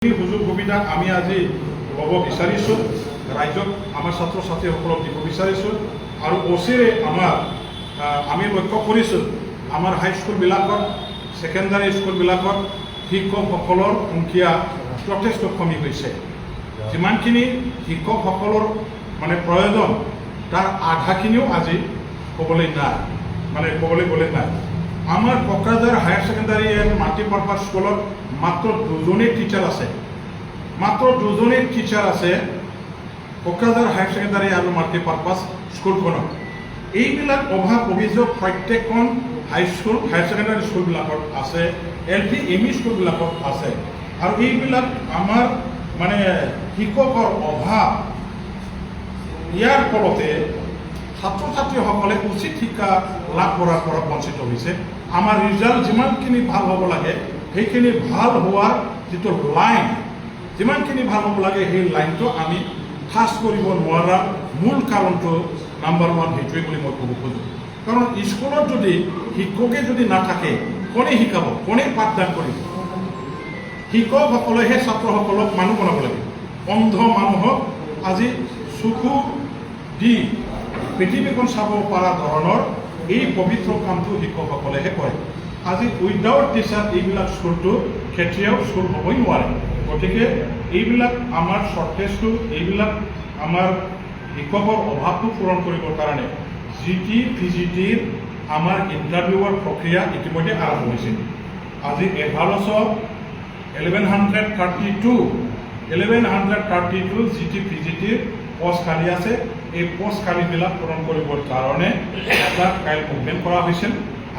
সুযোগ সুবিধা আমি আজি ল'ব বিচাৰিছোঁ, ৰাইজক আমাৰ ছাত্ৰ ছাত্ৰীসকলক দিব বিচাৰিছোঁ আৰু অচিৰে আমি লক্ষ্য কৰিছোঁ আমাৰ হাইস্কুলবিলাকত ছেকেণ্ডাৰী স্কুলবিলাকত শিক্ষকসকলৰ সংখ্যা যথেষ্ট কমি গৈছে। যিমানখিনি শিক্ষকসকলৰ প্ৰয়োজন তাৰ আধাখিনিও আজি ক'বলৈ গ'লে নাই। আমাৰ Kokrajhar higher secondary and multipurpose স্কুলত মাত্ৰ দুজনেই টিচাৰ আছে কোকৰাঝাৰ হায়াৰ ছেকেণ্ডাৰী আৰু মাল্টিপাৰ্পাছ স্কুলখনত। এইবিলাক অভাৱ অভিযোগ প্ৰত্যেকখন হায়াৰ ছেকেণ্ডাৰী স্কুলবিলাকত আছে, LP ME স্কুলবিলাকত আছে আৰু এইবিলাক আমাৰ শিক্ষকৰ অভাৱ। ইয়াৰ ফলতে ছাত্ৰ ছাত্ৰীসকলে উচিত শিক্ষা লাভ কৰাৰ পৰা বঞ্চিত হৈছে। আমাৰ ৰিজাল্ট যিমানখিনি ভাল হ'ব লাগে সেইখিনি ভাল হোৱাৰ যিটো লাইন, যিমানখিনি ভাল হ'ব লাগে সেই লাইনটো আমি ফাষ্ট কৰিব নোৱাৰাৰ মূল কাৰণটো নাম্বাৰ 1 সেইটোৱে বুলি মই ক'ব খোজোঁ। কাৰণ স্কুলত যদি শিক্ষকে যদি নাথাকে কোনে শিকাব, কোনে পাঠদান কৰিব? শিক্ষকসকলেহে ছাত্ৰসকলক মানুহ বনাব লাগে। অন্ধ মানুহক আজি চকু দি পৃথিৱীখন চাব পৰা ধৰণৰ এই পবিত্ৰ কামটো শিক্ষকসকলেহে কৰে। আজি উইদাউট টিচাৰ এইবিলাক স্কুলটো কেতিয়াও স্কুল হ'বই নোৱাৰে। গতিকে এইবিলাক আমাৰ শ্বৰ্টেজটো, এইবিলাক আমাৰ শিক্ষকৰ অভাৱটো পূৰণ কৰিবৰ কাৰণে GT PGTৰ আমাৰ ইণ্টাৰভিউৰ প্ৰক্ৰিয়া ইতিমধ্যে আৰম্ভ হৈছিল। আজি 1132 GT PGTৰ পোষ্ট খালী আছে। এই পোষ্ট খালীবিলাক পূৰণ কৰিবৰ কাৰণে এটা ফাইল মুভমেণ্ট কৰা হৈছিল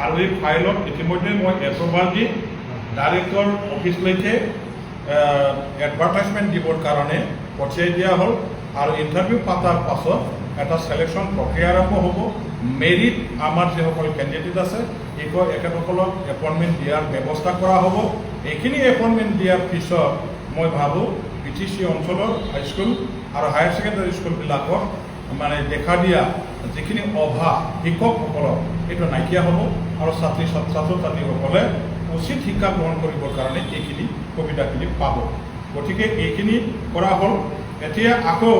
আৰু এই ফাইলত ইতিমধ্যে মই এপ্ৰুভাল দি ডাইৰেক্টৰ অফিচলৈকে এডভাৰটাইজমেণ্ট দিবৰ কাৰণে পঠিয়াই দিয়া হ'ল আৰু ইণ্টাৰভিউ পতাৰ পাছত এটা ছিলেকশ্যন প্ৰক্ৰিয়া আৰম্ভ হ'ব। মেৰিট আমাৰ যিসকল কেণ্ডিডেট আছে এখেতসকলক এপইণ্টমেণ্ট দিয়াৰ ব্যৱস্থা কৰা হ'ব। এইখিনি এপইণ্টমেণ্ট দিয়াৰ পিছত মই ভাবোঁ BTC অঞ্চলৰ হাইস্কুল আৰু হায়াৰ ছেকেণ্ডাৰী স্কুলবিলাকত দেখা দিয়া যিখিনি অভাৱ শিক্ষকসকলৰ এইটো নাইকিয়া হ'ব আৰু ছাত্ৰ ছাত্ৰীসকলে উচিত শিক্ষা গ্ৰহণ কৰিবৰ কাৰণে এইখিনি সুবিধাখিনি পাব। গতিকে এইখিনি কৰা হ'ল। এতিয়া আকৌ